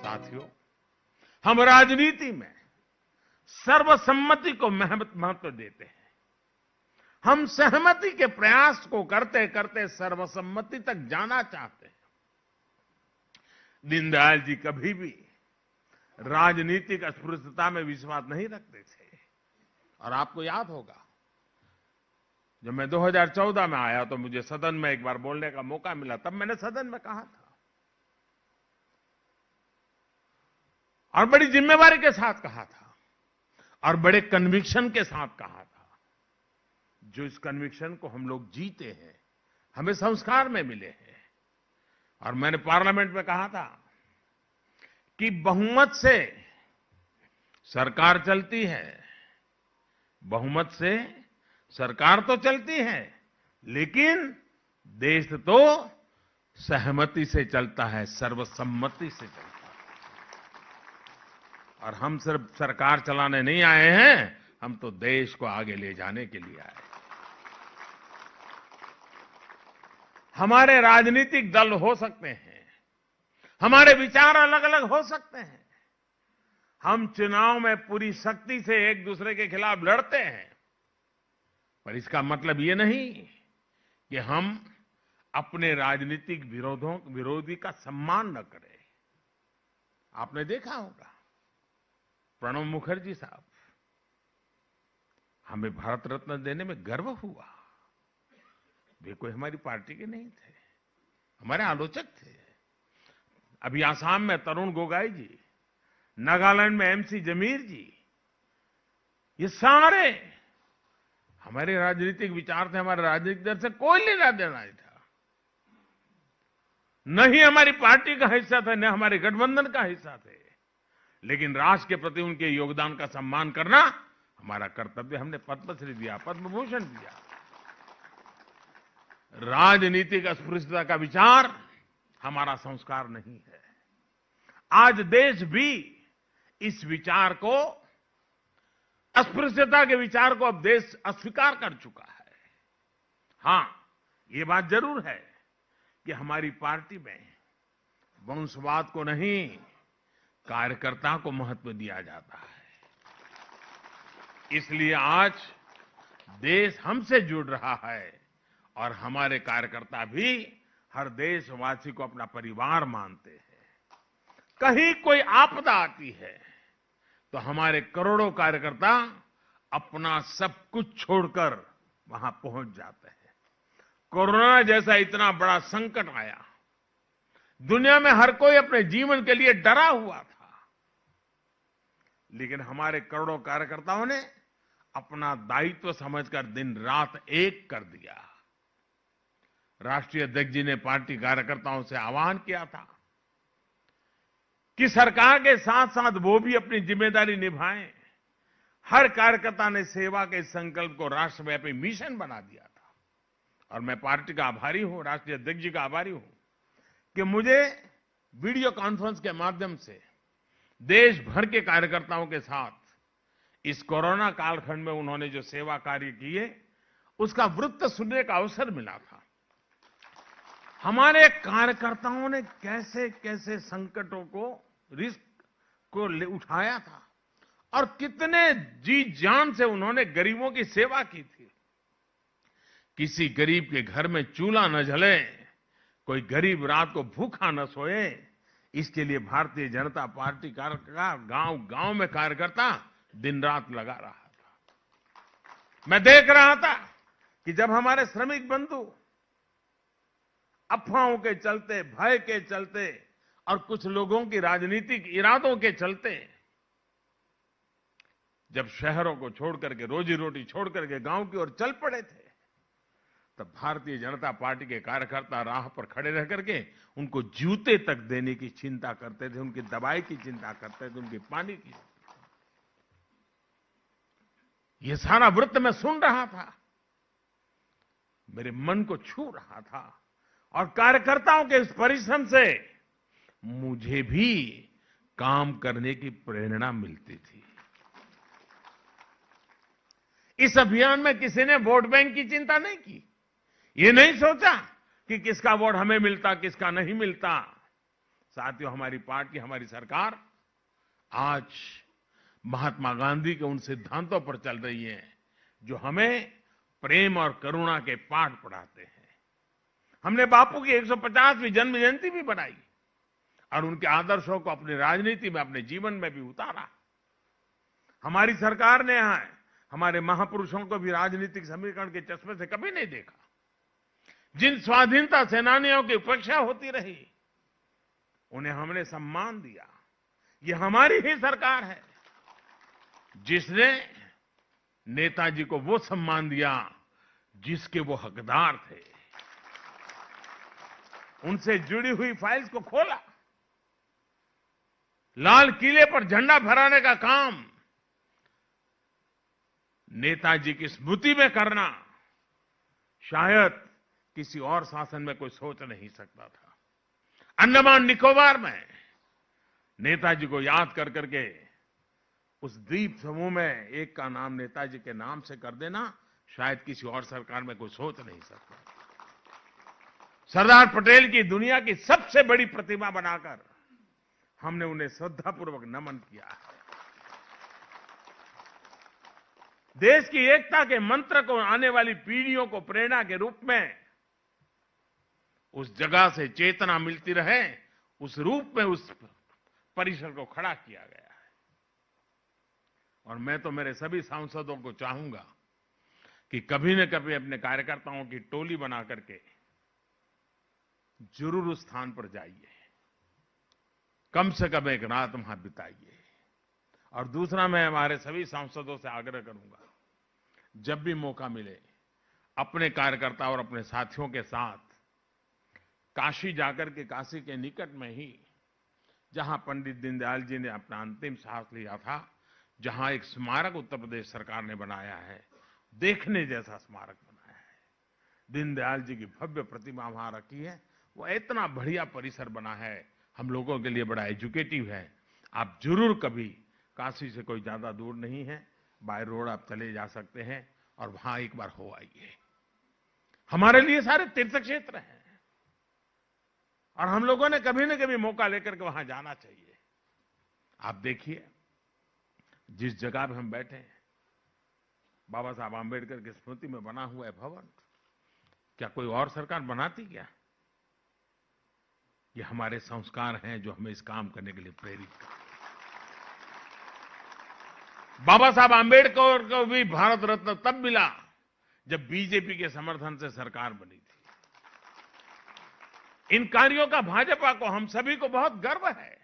साथियों, हम राजनीति में सर्वसम्मति को महत्व देते हैं। हम सहमति के प्रयास को करते करते सर्वसम्मति तक जाना चाहते हैं। दीनदयाल जी कभी भी राजनीतिक अस्पृश्यता में विश्वास नहीं रखते थे। और आपको याद होगा, जब मैं 2014 में आया तो मुझे सदन में एक बार बोलने का मौका मिला। तब मैंने सदन में कहा था और बड़ी जिम्मेवारी के साथ कहा था और बड़े कन्विक्शन के साथ कहा था। जो इस कन्विक्शन को हम लोग जीते हैं, हमें संस्कार में मिले हैं। और मैंने पार्लियामेंट में कहा था कि बहुमत से सरकार चलती है, बहुमत से सरकार तो चलती है, लेकिन देश तो सहमति से चलता है, सर्वसम्मति से चलता है। और हम सिर्फ सरकार चलाने नहीं आए हैं, हम तो देश को आगे ले जाने के लिए आए। हमारे राजनीतिक दल हो सकते हैं, हमारे विचार अलग अलग हो सकते हैं, हम चुनाव में पूरी शक्ति से एक दूसरे के खिलाफ लड़ते हैं, पर इसका मतलब ये नहीं कि हम अपने राजनीतिक विरोधी का सम्मान न करें। आपने देखा होगा, प्रणब मुखर्जी साहब, हमें भारत रत्न देने में गर्व हुआ। वे कोई हमारी पार्टी के नहीं थे, हमारे आलोचक थे। अभी आसाम में तरुण गोगोई जी, नागालैंड में एमसी जमीर जी, ये सारे हमारे राजनीतिक विचार थे, हमारे राजनीतिक दल से कोई लेना देना नहीं था। न ही हमारी पार्टी का हिस्सा थे, न हमारे गठबंधन का हिस्सा थे, लेकिन राष्ट्र के प्रति उनके योगदान का सम्मान करना हमारा कर्तव्य। हमने पद्मश्री दिया, पद्म भूषण दिया। राजनीतिक अस्पृश्यता का विचार हमारा संस्कार नहीं है। आज देश भी इस विचार को, अस्पृश्यता के विचार को अब देश अस्वीकार कर चुका है। हां, ये बात जरूर है कि हमारी पार्टी में वंशवाद को नहीं, कार्यकर्ता को महत्व दिया जाता है। इसलिए आज देश हमसे जुड़ रहा है और हमारे कार्यकर्ता भी हर देशवासी को अपना परिवार मानते हैं। कहीं कोई आपदा आती है तो हमारे करोड़ों कार्यकर्ता अपना सब कुछ छोड़कर वहां पहुंच जाते हैं। कोरोना जैसा इतना बड़ा संकट आया, दुनिया में हर कोई अपने जीवन के लिए डरा हुआ था, लेकिन हमारे करोड़ों कार्यकर्ताओं ने अपना दायित्व समझकर दिन रात एक कर दिया। राष्ट्रीय अध्यक्ष जी ने पार्टी कार्यकर्ताओं से आह्वान किया था कि सरकार के साथ साथ वो भी अपनी जिम्मेदारी निभाएं। हर कार्यकर्ता ने सेवा के संकल्प को राष्ट्रव्यापी मिशन बना दिया था। और मैं पार्टी का आभारी हूं, राष्ट्रीय अध्यक्ष जी का आभारी हूं कि मुझे वीडियो कॉन्फ्रेंस के माध्यम से देश भर के कार्यकर्ताओं के साथ इस कोरोना कालखंड में उन्होंने जो सेवा कार्य किए, उसका वृत्त सुनने का अवसर मिला था। हमारे कार्यकर्ताओं ने कैसे कैसे संकटों को, रिस्क को उठाया था और कितने जी जान से उन्होंने गरीबों की सेवा की थी। किसी गरीब के घर में चूल्हा न जले, कोई गरीब रात को भूखा न सोए, इसके लिए भारतीय जनता पार्टी का गांव गांव में कार्यकर्ता दिन रात लगा रहा था। मैं देख रहा था कि जब हमारे श्रमिक बंधु अफवाहों के चलते, भय के चलते और कुछ लोगों की राजनीतिक इरादों के चलते जब शहरों को छोड़ करके, रोजी रोटी छोड़ करके गांव की ओर चल पड़े थे, तब भारतीय जनता पार्टी के कार्यकर्ता राह पर खड़े रह करके उनको जूते तक देने की चिंता करते थे, उनकी दवाई की चिंता करते थे, उनके पानी की। ये सारा वृत्त मैं सुन रहा था, मेरे मन को छू रहा था और कार्यकर्ताओं के इस परिश्रम से मुझे भी काम करने की प्रेरणा मिलती थी। इस अभियान में किसी ने वोट बैंक की चिंता नहीं की। ये नहीं सोचा कि किसका वोट हमें मिलता, किसका नहीं मिलता। साथियों, हमारी पार्टी, हमारी सरकार आज महात्मा गांधी के उन सिद्धांतों पर चल रही है जो हमें प्रेम और करुणा के पाठ पढ़ाते हैं। हमने बापू की 150वीं जन्म जयंती भी बनाई और उनके आदर्शों को अपनी राजनीति में, अपने जीवन में भी उतारा। हमारी सरकार ने हमारे महापुरुषों को भी राजनीतिक समीकरण के चश्मे से कभी नहीं देखा। जिन स्वाधीनता सेनानियों की उपेक्षा होती रही, उन्हें हमने सम्मान दिया। ये हमारी ही सरकार है जिसने नेताजी को वो सम्मान दिया जिसके वो हकदार थे। उनसे जुड़ी हुई फाइल्स को खोला। लाल किले पर झंडा फहराने का काम नेताजी की स्मृति में करना शायद किसी और शासन में कोई सोच नहीं सकता था। अंडमान निकोबार में नेताजी को याद कर करके उस द्वीप समूह में एक का नाम नेताजी के नाम से कर देना शायद किसी और सरकार में कोई सोच नहीं सकता। सरदार पटेल की दुनिया की सबसे बड़ी प्रतिमा बनाकर हमने उन्हें श्रद्धापूर्वक नमन किया है। देश की एकता के मंत्र को आने वाली पीढ़ियों को प्रेरणा के रूप में उस जगह से चेतना मिलती रहे, उस रूप में उस परिसर को खड़ा किया गया है। और मैं तो मेरे सभी सांसदों को चाहूंगा कि कभी न कभी अपने कार्यकर्ताओं की टोली बना करके जरूर उस स्थान पर जाइए, कम से कम एक रात वहां बिताइए। और दूसरा, मैं हमारे सभी सांसदों से आग्रह करूंगा, जब भी मौका मिले अपने कार्यकर्ता और अपने साथियों के साथ काशी जाकर के, काशी के निकट में ही जहां पंडित दीनदयाल जी ने अपना अंतिम सांस लिया था, जहां एक स्मारक उत्तर प्रदेश सरकार ने बनाया है, देखने जैसा स्मारक बनाया है। दीनदयाल जी की भव्य प्रतिमा वहां रखी है। वो इतना बढ़िया परिसर बना है, हम लोगों के लिए बड़ा एजुकेटिव है। आप जरूर कभी, काशी से कोई ज्यादा दूर नहीं है, बाय रोड आप चले जा सकते हैं और वहां एक बार हो आइए। हमारे लिए सारे तीर्थ क्षेत्र हैं और हम लोगों ने कभी न कभी मौका लेकर के वहां जाना चाहिए। आप देखिए, जिस जगह पे हम बैठे हैं, बाबा साहब आंबेडकर की स्मृति में बना हुआ है भवन, क्या कोई और सरकार बनाती क्या? ये हमारे संस्कार हैं जो हमें इस काम करने के लिए प्रेरित करते हैं। बाबा साहब आंबेडकर को भी भारत रत्न तब मिला जब बीजेपी के समर्थन से सरकार बनी थी। इन कार्यों का भाजपा को, हम सभी को बहुत गर्व है।